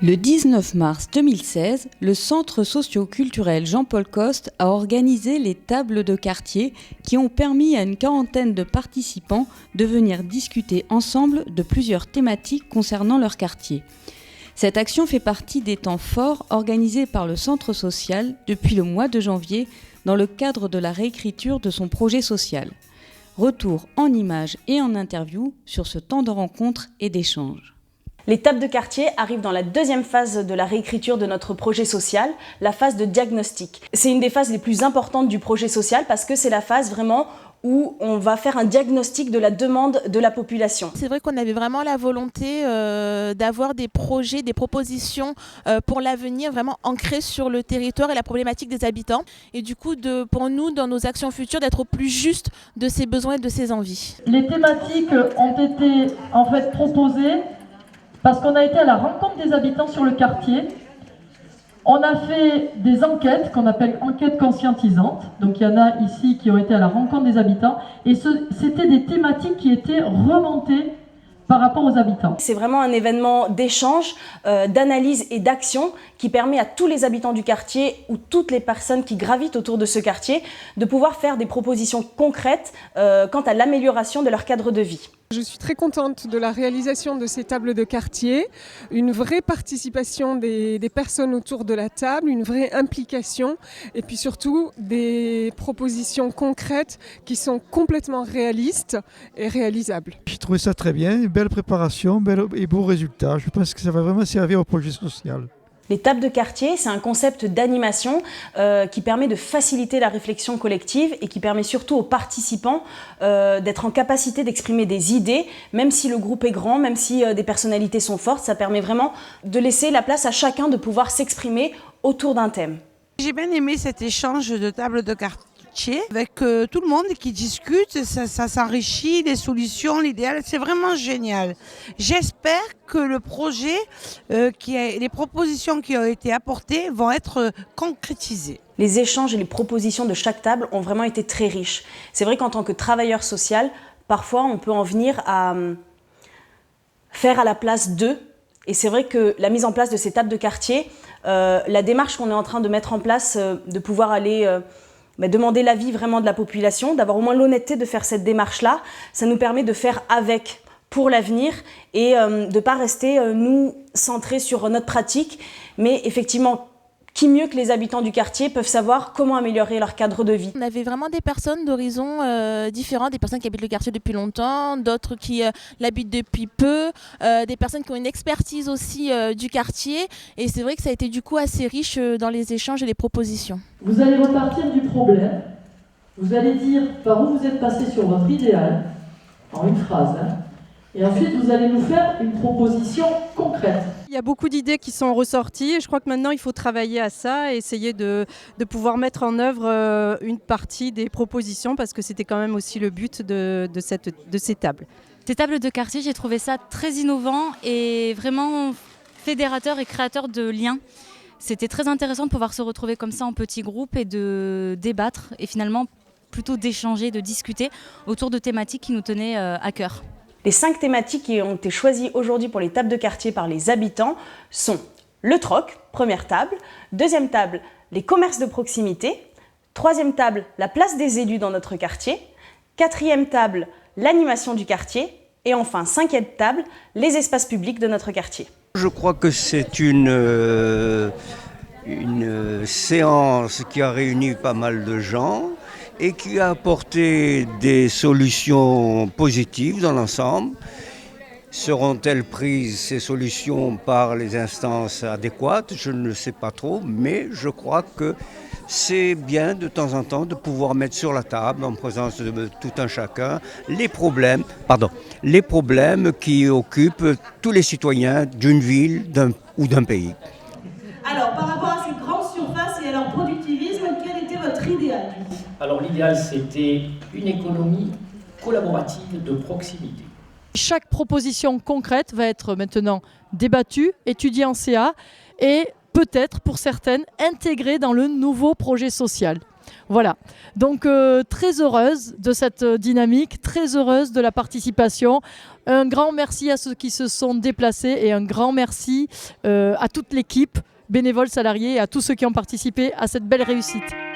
Le 19 mars 2016, le Centre socio-culturel Jean-Paul Coste a organisé les tables de quartier qui ont permis à une quarantaine de participants de venir discuter ensemble de plusieurs thématiques concernant leur quartier. Cette action fait partie des temps forts organisés par le Centre social depuis le mois de janvier dans le cadre de la réécriture de son projet social. Retour en images et en interview sur ce temps de rencontre et d'échange. Les tables de quartier arrivent dans la deuxième phase de la réécriture de notre projet social, la phase de diagnostic. C'est une des phases les plus importantes du projet social parce que c'est la phase vraiment où on va faire un diagnostic de la demande de la population. C'est vrai qu'on avait vraiment la volonté d'avoir des projets, des propositions pour l'avenir vraiment ancrées sur le territoire et la problématique des habitants. Et du coup, pour nous, dans nos actions futures, d'être au plus juste de ses besoins et de ses envies. Les thématiques ont été en fait proposées parce qu'on a été à la rencontre des habitants sur le quartier. On a fait des enquêtes qu'on appelle enquêtes conscientisantes. Donc il y en a ici qui ont été à la rencontre des habitants. Et c'était des thématiques qui étaient remontées par rapport aux habitants. C'est vraiment un événement d'échange, d'analyse et d'action qui permet à tous les habitants du quartier ou toutes les personnes qui gravitent autour de ce quartier de pouvoir faire des propositions concrètes quant à l'amélioration de leur cadre de vie. Je suis très contente de la réalisation de ces tables de quartier, une vraie participation des personnes autour de la table, une vraie implication et puis surtout des propositions concrètes qui sont complètement réalistes et réalisables. J'ai trouvé ça très bien, une belle préparation, bel et beau résultat. Je pense que ça va vraiment servir au projet social. Les tables de quartier, c'est un concept d'animation qui permet de faciliter la réflexion collective et qui permet surtout aux participants d'être en capacité d'exprimer des idées, même si le groupe est grand, même si des personnalités sont fortes, ça permet vraiment de laisser la place à chacun de pouvoir s'exprimer autour d'un thème. J'ai bien aimé cet échange de tables de quartier avec tout le monde qui discute, ça s'enrichit, les solutions, l'idéal, c'est vraiment génial. J'espère que le projet, les propositions qui ont été apportées vont être concrétisées. Les échanges et les propositions de chaque table ont vraiment été très riches. C'est vrai qu'en tant que travailleur social, parfois on peut en venir à faire à la place d'eux. Et c'est vrai que la mise en place de ces tables de quartier, la démarche qu'on est en train de mettre en place, de pouvoir aller demander l'avis vraiment de la population, d'avoir au moins l'honnêteté de faire cette démarche-là, ça nous permet de faire avec pour l'avenir et de ne pas rester, nous, centrés sur notre pratique, mais effectivement, qui mieux que les habitants du quartier peuvent savoir comment améliorer leur cadre de vie. On avait vraiment des personnes d'horizons différents, des personnes qui habitent le quartier depuis longtemps, d'autres qui l'habitent depuis peu, des personnes qui ont une expertise aussi du quartier. Et c'est vrai que ça a été du coup assez riche dans les échanges et les propositions. Vous allez repartir du problème, vous allez dire par où vous êtes passé sur votre idéal, en une phrase, et ensuite vous allez nous faire une proposition concrète. Il y a beaucoup d'idées qui sont ressorties et je crois que maintenant il faut travailler à ça et essayer de pouvoir mettre en œuvre une partie des propositions parce que c'était quand même aussi le but de ces tables. Ces tables de quartier, j'ai trouvé ça très innovant et vraiment fédérateur et créateur de liens. C'était très intéressant de pouvoir se retrouver comme ça en petits groupes et de débattre et finalement plutôt d'échanger, de discuter autour de thématiques qui nous tenaient à cœur. Les 5 thématiques qui ont été choisies aujourd'hui pour les tables de quartier par les habitants sont le troc, première table, deuxième table, les commerces de proximité, troisième table, la place des élus dans notre quartier, quatrième table, l'animation du quartier et enfin cinquième table, les espaces publics de notre quartier. Je crois que c'est une séance qui a réuni pas mal de gens et qui a apporté des solutions positives dans l'ensemble. Seront-elles prises, ces solutions, par les instances adéquates? Je ne sais pas trop, mais je crois que c'est bien de temps en temps de pouvoir mettre sur la table, en présence de tout un chacun, les problèmes qui occupent tous les citoyens d'une ville ou d'un pays. Alors, par rapport à ces grandes surfaces et à leur productivisme, quel était votre idéal? Alors l'idéal, c'était une économie collaborative de proximité. Chaque proposition concrète va être maintenant débattue, étudiée en CA et peut-être pour certaines intégrée dans le nouveau projet social. Voilà, donc très heureuse de cette dynamique, très heureuse de la participation. Un grand merci à ceux qui se sont déplacés et un grand merci à toute l'équipe, bénévoles, salariés, et à tous ceux qui ont participé à cette belle réussite.